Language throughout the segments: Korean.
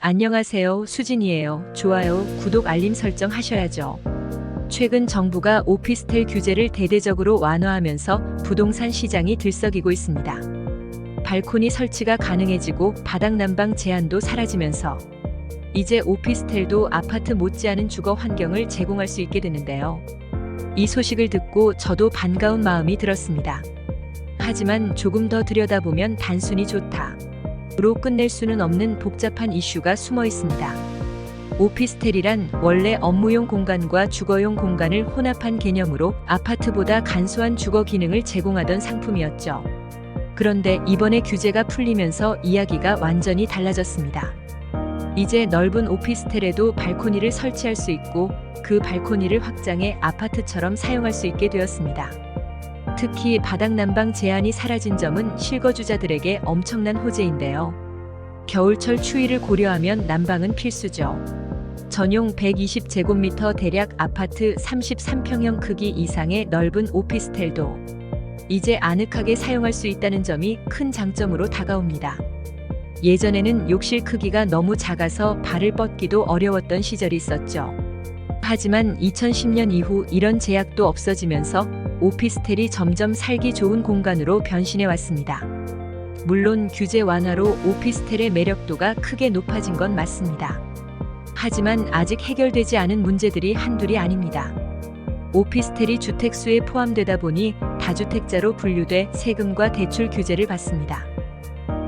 안녕하세요. 수진이에요. 좋아요, 구독, 알림 설정 하셔야죠. 최근 정부가 오피스텔 규제를 대대적으로 완화하면서 부동산 시장이 들썩이고 있습니다. 발코니 설치가 가능해지고 바닥 난방 제한도 사라지면서 이제 오피스텔도 아파트 못지않은 주거 환경을 제공할 수 있게 됐는데요. 이 소식을 듣고 저도 반가운 마음이 들었습니다. 하지만 조금 더 들여다보면 단순히 좋다로 끝낼 수는 없는 복잡한 이슈가 숨어 있습니다. 오피스텔이란 원래 업무용 공간과 주거용 공간을 혼합한 개념으로 아파트보다 간소한 주거 기능을 제공하던 상품이었죠. 그런데 이번에 규제가 풀리면서 이야기가 완전히 달라졌습니다. 이제 넓은 오피스텔에도 발코니를 설치할 수 있고 그 발코니를 확장해 아파트처럼 사용할 수 있게 되었습니다. 특히 바닥 난방 제한이 사라진 점은 실거주자들에게 엄청난 호재인데요. 겨울철 추위를 고려하면 난방은 필수죠. 전용 120제곱미터 대략 아파트 33평형 크기 이상의 넓은 오피스텔도 이제 아늑하게 사용할 수 있다는 점이 큰 장점으로 다가옵니다. 예전에는 욕실 크기가 너무 작아서 발을 뻗기도 어려웠던 시절이 있었죠. 하지만 2010년 이후 이런 제약도 없어지면서 오피스텔이 점점 살기 좋은 공간으로 변신해 왔습니다. 물론 규제 완화로 오피스텔의 매력도가 크게 높아진 건 맞습니다. 하지만 아직 해결되지 않은 문제들이 한둘이 아닙니다. 오피스텔이 주택수에 포함되다 보니 다주택자로 분류돼 세금과 대출 규제를 받습니다.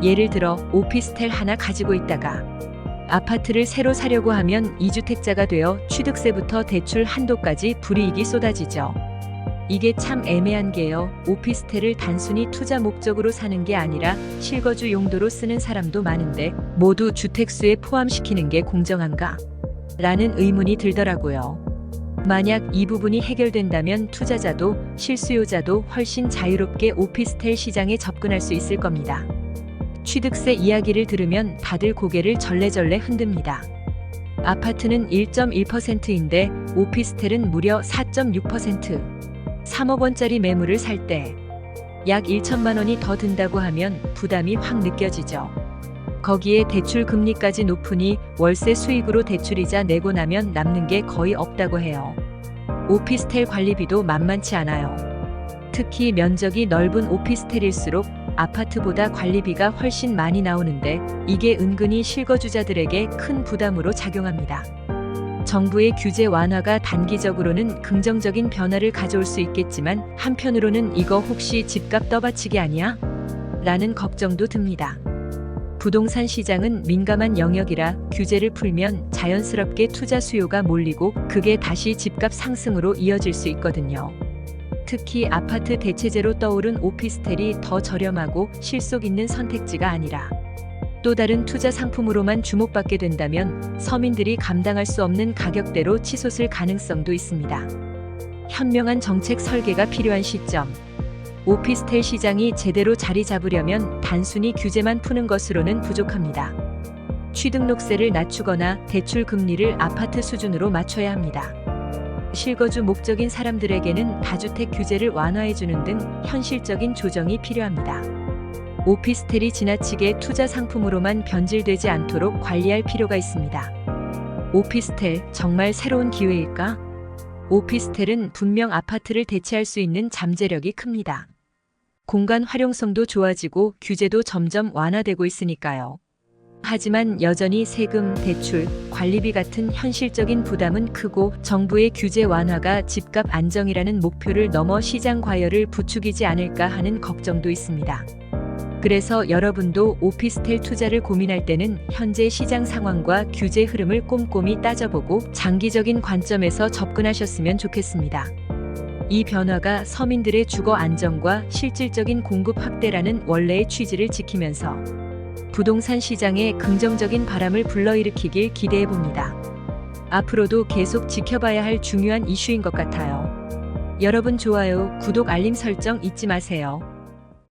예를 들어 오피스텔 하나 가지고 있다가 아파트를 새로 사려고 하면 2주택자가 되어 취득세부터 대출 한도까지 불이익이 쏟아지죠. 이게 참 애매한 게요. 오피스텔을 단순히 투자 목적으로 사는 게 아니라 실거주 용도로 쓰는 사람도 많은데 모두 주택수에 포함시키는 게 공정한가? 라는 의문이 들더라고요. 만약 이 부분이 해결된다면 투자자도 실수요자도 훨씬 자유롭게 오피스텔 시장에 접근할 수 있을 겁니다. 취득세 이야기를 들으면 다들 고개를 절레절레 흔듭니다. 아파트는 1.1%인데 오피스텔은 무려 4.6%. 3억 원짜리 매물을 살 때 약 1천만 원이 더 든다고 하면 부담이 확 느껴지죠. 거기에 대출 금리까지 높으니 월세 수익으로 대출이자 내고 나면 남는 게 거의 없다고 해요. 오피스텔 관리비도 만만치 않아요. 특히 면적이 넓은 오피스텔일수록 아파트보다 관리비가 훨씬 많이 나오는데 이게 은근히 실거주자들에게 큰 부담으로 작용합니다. 정부의 규제 완화가 단기적으로는 긍정적인 변화를 가져올 수 있겠지만 한편으로는 이거 혹시 집값 떠받치기 아니야? 라는 걱정도 듭니다. 부동산 시장은 민감한 영역이라 규제를 풀면 자연스럽게 투자 수요가 몰리고 그게 다시 집값 상승으로 이어질 수 있거든요. 특히 아파트 대체제로 떠오른 오피스텔이 더 저렴하고 실속 있는 선택지가 아니라 또 다른 투자 상품으로만 주목받게 된다면 서민들이 감당할 수 없는 가격대로 치솟을 가능성도 있습니다. 현명한 정책 설계가 필요한 시점. 오피스텔 시장이 제대로 자리 잡으려면 단순히 규제만 푸는 것으로는 부족합니다. 취등록세를 낮추거나 대출 금리를 아파트 수준으로 맞춰야 합니다. 실거주 목적인 사람들에게는 다주택 규제를 완화해주는 등 현실적인 조정이 필요합니다. 오피스텔이 지나치게 투자 상품으로만 변질되지 않도록 관리할 필요가 있습니다. 오피스텔 정말 새로운 기회일까? 오피스텔은 분명 아파트를 대체할 수 있는 잠재력이 큽니다. 공간 활용성도 좋아지고 규제도 점점 완화되고 있으니까요. 하지만 여전히 세금, 대출, 관리비 같은 현실적인 부담은 크고 정부의 규제 완화가 집값 안정이라는 목표를 넘어 시장 과열을 부추기지 않을까 하는 걱정도 있습니다. 그래서 여러분도 오피스텔 투자를 고민할 때는 현재 시장 상황과 규제 흐름을 꼼꼼히 따져보고 장기적인 관점에서 접근하셨으면 좋겠습니다. 이 변화가 서민들의 주거 안정과 실질적인 공급 확대라는 원래의 취지를 지키면서 부동산 시장에 긍정적인 바람을 불러일으키길 기대해봅니다. 앞으로도 계속 지켜봐야 할 중요한 이슈인 것 같아요. 여러분 좋아요, 구독, 알림 설정 잊지 마세요.